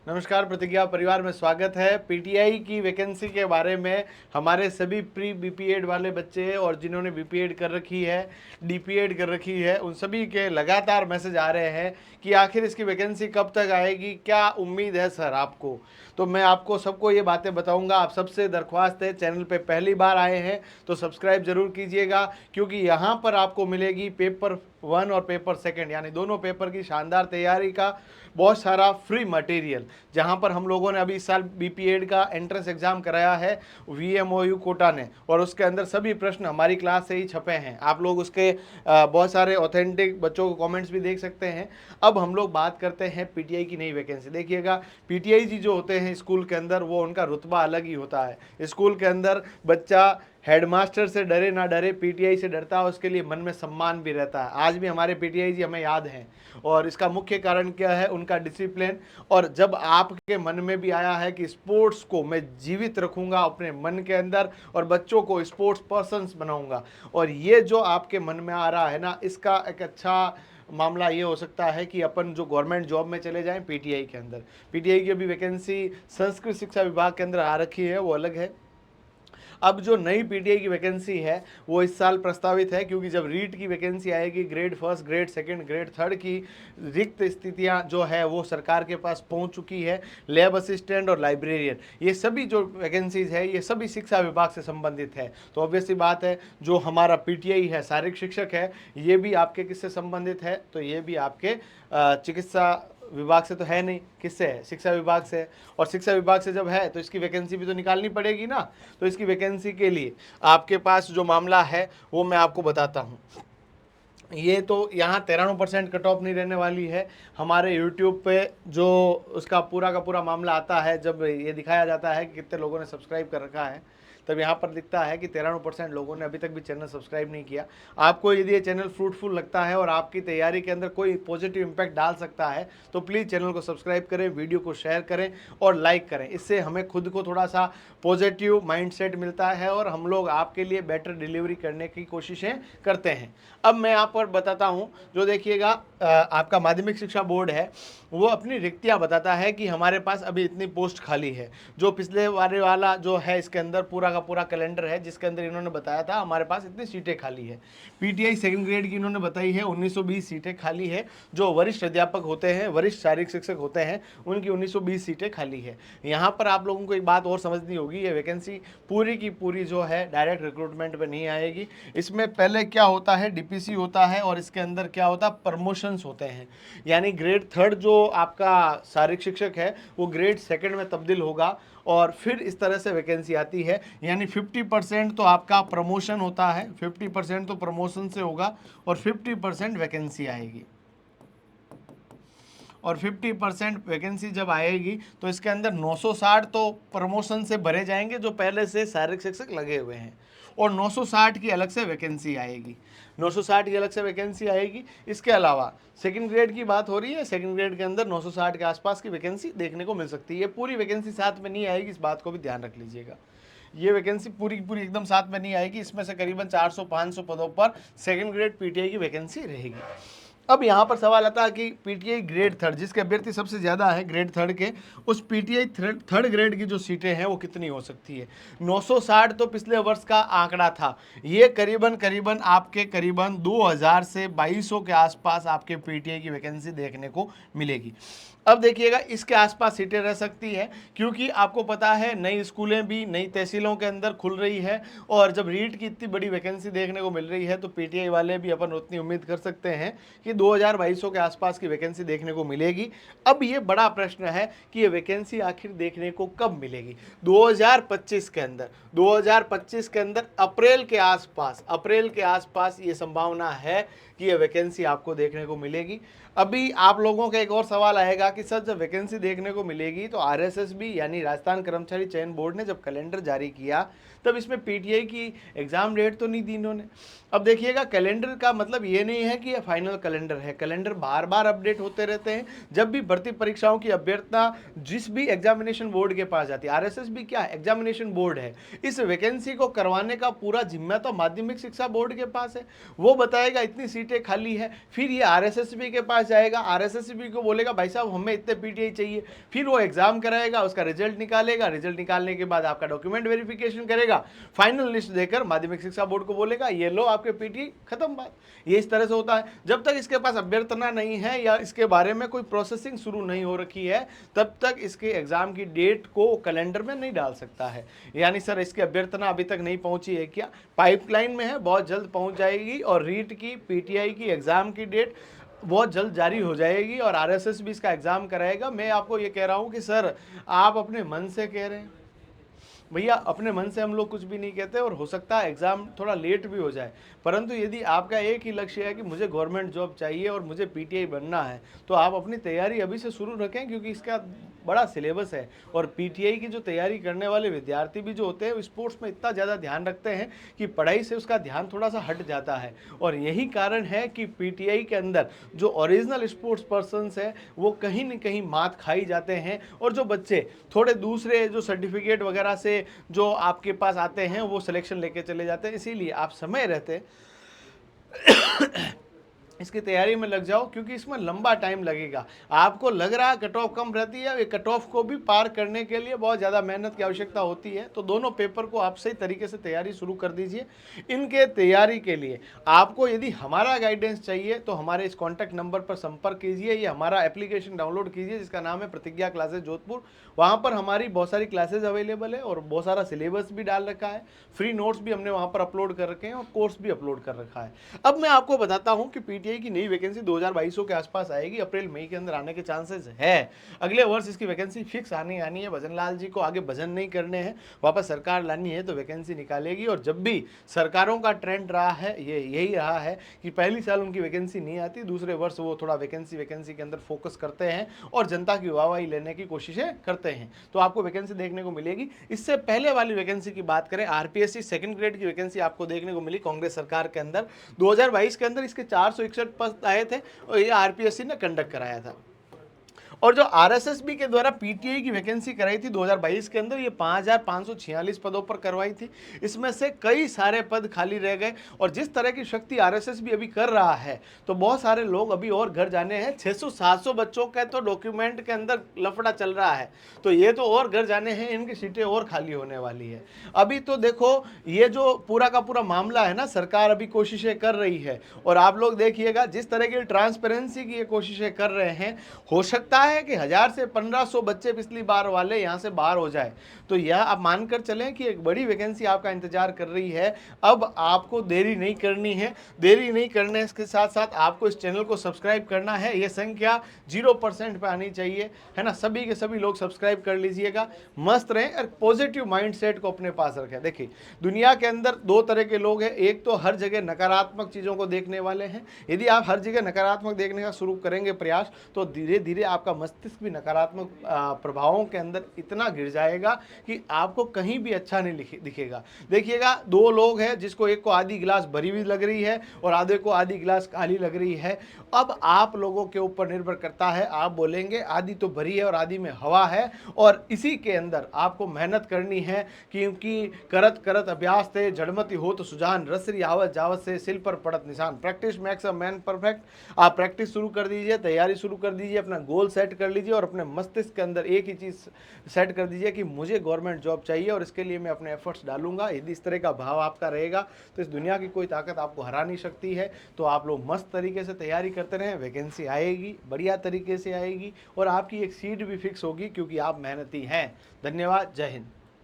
नमस्कार, प्रतिज्ञा परिवार में स्वागत है। पीटीआई की वैकेंसी के बारे में हमारे सभी प्री बीपीएड वाले बच्चे और जिन्होंने बीपीएड कर रखी है, डीपीएड कर रखी है, उन सभी के लगातार मैसेज आ रहे हैं कि आखिर इसकी वैकेंसी कब तक आएगी, क्या उम्मीद है सर आपको। तो मैं आपको सबको ये बातें बताऊंगा। आप सबसे दरख्वास्त है, चैनल पे पहली बार आए हैं तो सब्सक्राइब जरूर कीजिएगा, क्योंकि यहाँ पर आपको मिलेगी पेपर 1 और पेपर 2 यानी दोनों पेपर की शानदार तैयारी का बहुत सारा फ्री मटेरियल। जहां पर हम लोगों ने अभी इस साल बीपीएड का एंट्रेंस एग्जाम कराया है वीएमओयू कोटा ने, और उसके अंदर सभी प्रश्न हमारी क्लास से ही छपे हैं। आप लोग उसके बहुत सारे ऑथेंटिक बच्चों के कमेंट्स भी देख सकते हैं। अब हम लोग बात करते हैं पीटीआई की नई वैकेंसी। देखिएगा, पीटीआई जी जो होते हैं स्कूल के अंदर, वो उनका रुतबा अलग ही होता है। स्कूल के अंदर बच्चा हेडमास्टर से डरे ना डरे, पीटीआई से डरता है, उसके लिए मन में सम्मान भी रहता है। आज भी हमारे पीटीआई जी हमें याद हैं, और इसका मुख्य कारण क्या है? उनका डिसिप्लिन। और जब आपके मन में भी आया है कि स्पोर्ट्स को मैं जीवित रखूंगा अपने मन के अंदर और बच्चों को स्पोर्ट्स पर्सन्स बनाऊंगा, और ये जो आपके मन में आ रहा है ना, इसका एक अच्छा मामला ये हो सकता है कि अपन जो गवर्नमेंट जॉब में चले जाएं पीटीआई के अंदर। पीटीआई की अभी वैकेंसी संस्कृत शिक्षा विभाग के अंदर आ रखी है, वो अलग है। अब जो नई पीटीआई की वैकेंसी है वो इस साल प्रस्तावित है, क्योंकि जब रीट की वैकेंसी आएगी, ग्रेड 1, ग्रेड 2, ग्रेड 3 की रिक्त स्थितियां जो है वो सरकार के पास पहुंच चुकी है। लैब असिस्टेंट और लाइब्रेरियन, ये सभी जो वैकेंसीज है ये सभी शिक्षा विभाग से संबंधित है। तो ऑब्वियसली बात है, जो हमारा पीटीआई है, शारीरिक शिक्षक है, ये भी आपके किससे संबंधित है? तो ये भी आपके चिकित्सा विभाग से तो है नहीं, किससे है? शिक्षा विभाग से है। और शिक्षा विभाग से जब है तो इसकी वैकेंसी भी तो निकालनी पड़ेगी ना। तो इसकी वैकेंसी के लिए आपके पास जो मामला है वो मैं आपको बताता हूँ। ये तो यहाँ 93% कट ऑफ नहीं रहने वाली है। हमारे यूट्यूब पे जो उसका पूरा का पूरा मामला आता है, जब ये दिखाया जाता है कि कितने लोगों ने सब्सक्राइब कर रखा है, तब यहाँ पर दिखता है कि 93% लोगों ने अभी तक भी चैनल सब्सक्राइब नहीं किया। आपको यदि ये चैनल फ्रूटफुल लगता है और आपकी तैयारी के अंदर कोई पॉजिटिव इम्पैक्ट डाल सकता है, तो प्लीज़ चैनल को सब्सक्राइब करें, वीडियो को शेयर करें और लाइक करें। इससे हमें खुद को थोड़ा सा पॉजिटिव माइंडसेट मिलता है और हम लोग आपके लिए बेटर डिलीवरी करने की कोशिशें करते हैं। अब मैं यहाँ पर बताता हूँ, जो देखिएगा आपका माध्यमिक शिक्षा बोर्ड है वो अपनी रिक्तियाँ बताता है कि हमारे पास अभी इतनी पोस्ट खाली है। जो पिछले वाले वाला जो है, इसके अंदर पूरा का पूरा कैलेंडर है, जिसके अंदर इन्होंने बताया था हमारे पास इतनी सीटें खाली है। पीटीआई 2nd ग्रेड की इन्होंने बताई है 1920 सीटें खाली है। जो वरिष्ठ अध्यापक होते हैं, वरिष्ठ शारीरिक शिक्षक होते हैं, उनकी 1920 सीटें खाली है। यहाँ पर आप लोगों को एक बात और समझनी होगी, ये वैकेंसी पूरी की पूरी जो है डायरेक्ट रिक्रूटमेंट पे नहीं आएगी। इसमें पहले क्या होता है, डीपीसी होता है, और इसके अंदर क्या होता है, प्रमोशंस होते हैं। यानी ग्रेड 3 जो आपका शारीरिक शिक्षक है वो ग्रेड 2 में तब्दील होगा, और फिर इस तरह से वैकेंसी आती है। यानी 50% तो आपका प्रमोशन होता है, 50% तो प्रमोशन से होगा, और 50% वैकेंसी आएगी। और 50% वैकेंसी जब आएगी तो इसके अंदर 960 तो प्रमोशन से भरे जाएंगे जो पहले से शारीरिक शिक्षक लगे हुए हैं, और 960 की अलग से वैकेंसी आएगी। 960 की अलग से वैकेंसी आएगी। इसके अलावा 2nd ग्रेड की बात हो रही है, 2nd ग्रेड के अंदर 960 के आसपास की वैकेंसी देखने को मिल सकती है। पूरी वैकेंसी साथ में नहीं आएगी, इस बात को भी ध्यान रख लीजिएगा। ये वैकेंसी पूरी की पूरी एकदम साथ में नहीं आएगी। इसमें से करीबन 400-500 पदों पर 2nd ग्रेड पीटीआई की वैकेंसी रहेगी। अब यहाँ पर सवाल आता है कि पीटीआई ग्रेड 3 जिसके अभ्यर्थी सबसे ज़्यादा है, ग्रेड 3 के, उस पीटीआई 3rd ग्रेड की जो सीटें हैं वो कितनी हो सकती है? 960 तो पिछले वर्ष का आंकड़ा था। ये करीबन आपके करीबन 2000 से 2200 के आसपास आपके पीटीआई की वैकेंसी देखने को मिलेगी। अब देखिएगा, इसके आसपास सीटें रह सकती है, क्योंकि आपको पता है नई स्कूलें भी नई तहसीलों के अंदर खुल रही है, और जब रीट की इतनी बड़ी वैकेंसी देखने को मिल रही है तो पीटीआई वाले भी अपन उतनी उम्मीद कर सकते हैं कि 2200 के आसपास की वैकेंसी देखने को मिलेगी। अब ये बड़ा प्रश्न है कि ये वैकेंसी आखिर देखने को कब मिलेगी? 2025 के अंदर, 2025 के अंदर अप्रैल के आसपास ये संभावना है कि ये वैकेंसी आपको देखने को मिलेगी। अभी आप लोगों का एक और सवाल आएगा कि सर जब वैकेंसी देखने को मिलेगी तो आरएसएसबी यानी राजस्थान कर्मचारी चयन बोर्ड ने जब कैलेंडर जारी किया तब इसमें पीटीआई की एग्जाम डेट तो नहीं दी इन्होंने। अब देखिएगा, कैलेंडर का मतलब ये नहीं है कि ये फाइनल कैलेंडर है। कैलेंडर बार बार अपडेट होते रहते हैं। जब भी भर्ती परीक्षाओं की अभ्यर्थना जिस भी एग्जामिनेशन बोर्ड के पास जाती है, आरएसएसबी क्या है? एग्जामिनेशन बोर्ड है। इस वैकेंसी को करवाने का पूरा जिम्मा तो माध्यमिक शिक्षा बोर्ड के पास है। वो बताएगा इतनी सीटें सीटें खाली है, फिर ये आरएसएसबी के पास जाएगा, आरएसएसबी को बोलेगा भाई साहब हमें इतने पीटीआई चाहिए, फिर वो एग्जाम कराएगा, उसका रिजल्ट निकालेगा, रिजल्ट निकालने के बाद आपका डॉक्यूमेंट वेरिफिकेशन करेगा, फाइनल लिस्ट देकर माध्यमिक शिक्षा बोर्ड को बोलेगा ये लो आपके पीटीआई, खत्म बात। ये इस तरह से होता है। जब तक इसके पास अभ्यर्थना नहीं है या इसके बारे में कोई प्रोसेसिंग शुरू नहीं हो रखी है, तब तक इसके एग्जाम की डेट को कैलेंडर में नहीं डाल सकता है। यानी सर इसकी अभ्यर्थना अभी तक नहीं पहुंची है क्या? पाइपलाइन में है, बहुत जल्द पहुंच जाएगी। और रीट की, पीटीआई की एग्जाम की डेट बहुत जल्द जारी हो जाएगी और आरएसएस भी इसका एग्जाम कराएगा। मैं आपको ये कह रहा हूं कि सर आप अपने मन से कह रहे हैं भैया, अपने मन से हम लोग कुछ भी नहीं कहते, और हो सकता है एग्जाम थोड़ा लेट भी हो जाए, परंतु यदि आपका एक ही लक्ष्य है कि मुझे गवर्नमेंट जॉब चाहिए और मुझे पीटीआई बनना है, तो आप अपनी तैयारी अभी से शुरू रखें, क्योंकि इसका बड़ा सिलेबस है। और पीटीआई की जो तैयारी करने वाले विद्यार्थी भी जो होते हैं स्पोर्ट्स में इतना ज़्यादा ध्यान रखते हैं कि पढ़ाई से उसका ध्यान थोड़ा सा हट जाता है। और यही कारण है कि पीटीआई के अंदर जो ओरिजिनल स्पोर्ट्स पर्सन्स है वो कहीं न कहीं मात खाई जाते हैं, और जो बच्चे थोड़े दूसरे जो सर्टिफिकेट वगैरह से जो आपके पास आते हैं वो सिलेक्शन लेके चले जाते हैं। इसीलिए आप समय रहते इसकी तैयारी में लग जाओ, क्योंकि इसमें लंबा टाइम लगेगा। आपको लग रहा है कट ऑफ कम रहती है, कट ऑफ को भी पार करने के लिए बहुत ज़्यादा मेहनत की आवश्यकता होती है। तो दोनों पेपर को आप सही तरीके से तैयारी शुरू कर दीजिए। इनके तैयारी के लिए आपको यदि हमारा गाइडेंस चाहिए तो हमारे इस कॉन्टैक्ट नंबर पर संपर्क कीजिए, ये हमारा एप्लीकेशन डाउनलोड कीजिए जिसका नाम है प्रतिज्ञा क्लासेज जोधपुर। वहाँ पर हमारी बहुत सारी क्लासेज अवेलेबल है और बहुत सारा सिलेबस भी डाल रखा है, फ्री नोट्स भी हमने वहाँ पर अपलोड कर रखे हैं और कोर्स भी अपलोड कर रखा है। अब मैं आपको बताता हूँ कि पीटीआई की नई वैकेंसी 2022 के आसपास आएगी, अप्रैल मई के अंदर आने के चांसेस है। अगले वर्ष इसकी वैकेंसी फिक्स आनी है। भजन लाल जी को आगे भजन नहीं करने हैं, वापस सरकार लानी है तो वैकेंसी निकालेगी। और जब भी सरकारों का ट्रेंड रहा है ये यही रहा है कि पहली साल उनकी वैकेंसी नहीं आती, दूसरे वर्ष वो थोड़ा वैकेंसी के अंदर फोकस करते हैं और जनता की वाहवाही लेने की कोशिशें करते हैं। तो आपको वैकेंसी देखने को मिलेगी। इससे पहले वाली वैकेंसी की बात करें, आरपीएससी सेकंड ग्रेड की वैकेंसी आपको देखने को मिली कांग्रेस सरकार के अंदर 2022 के अंदर। इसके 461 पद आए थे और ये आरपीएससी ने कंडक्ट कराया था। और जो आरएसएसबी के द्वारा पीटीआई की वैकेंसी कराई थी 2022 के अंदर, ये 5546 पदों पर करवाई थी। इसमें से कई सारे पद खाली रह गए। और जिस तरह की शक्ति आरएसएसबी अभी कर रहा है तो बहुत सारे लोग अभी और घर जाने हैं। 600-700 बच्चों का तो डॉक्यूमेंट के अंदर लफड़ा चल रहा है, तो ये तो और घर जाने हैं, इनकी सीटें और खाली होने वाली है। अभी तो देखो ये जो पूरा का पूरा मामला है ना, सरकार अभी कोशिशें कर रही है। और आप लोग देखिएगा जिस तरह की ट्रांसपेरेंसी की ये कोशिशें कर रहे हैं, हो सकता है कि 1000 से 1500 बच्चे पिछली बार वाले यहाँ से बाहर हो जाए। तो यह आप मानकर चलें कि एक बड़ी वैकेंसी आपका इंतजार कर रही है। अब आपको देरी नहीं करनी है। देरी नहीं करने के साथ साथ आपको इस चैनल को सब्सक्राइब करना है। ये संख्या 0% पे आनी चाहिए, है ना। सभी के सभी लोग सब्सक्राइब कर लीजिएगा। मस्त रहें और पॉजिटिव माइंडसेट को अपने पास रखें। देखिए दुनिया के अंदर दो तरह के लोग हैं, एक तो हर जगह नकारात्मक चीज़ों को देखने वाले हैं। यदि आप हर जगह नकारात्मक देखने का शुरू करेंगे प्रयास, तो धीरे धीरे आपका मस्तिष्क भी नकारात्मक प्रभावों के अंदर इतना गिर जाएगा कि आपको कहीं भी अच्छा नहीं दिखेगा। देखिएगा दो लोग हैं जिसको एक को आधी गिलास भरी हुई लग रही है और आधे को आधी गिलास खाली लग रही है। अब आप लोगों के ऊपर निर्भर करता है, आप बोलेंगे आधी तो भरी है और आधी में हवा है। और इसी के अंदर आपको मेहनत करनी है, क्योंकि करत करत अभ्यास थे जड़मति हो तो सुजान, रसरी आवत जावत से सिल पर पड़त निशान। Practice makes a man perfect. आप प्रैक्टिस शुरू कर दीजिए, तैयारी शुरू कर दीजिए, अपना गोल सेट कर लीजिए और अपने मस्तिष्क के अंदर एक ही चीज़ सेट कर दीजिए कि मुझे गवर्नमेंट जॉब चाहिए और इसके लिए मैं अपने एफर्ट्स डालूंगा। यदि इस तरह का भाव आपका रहेगा तो इस दुनिया की कोई ताकत आपको हरा नहीं सकती है। तो आप लोग मस्त तरीके से तैयारी करते रहें, वैकेंसी आएगी, बढ़िया तरीके से आएगी और आपकी एक सीट भी फिक्स होगी, क्योंकि आप मेहनती हैं। धन्यवाद, जय हिंद।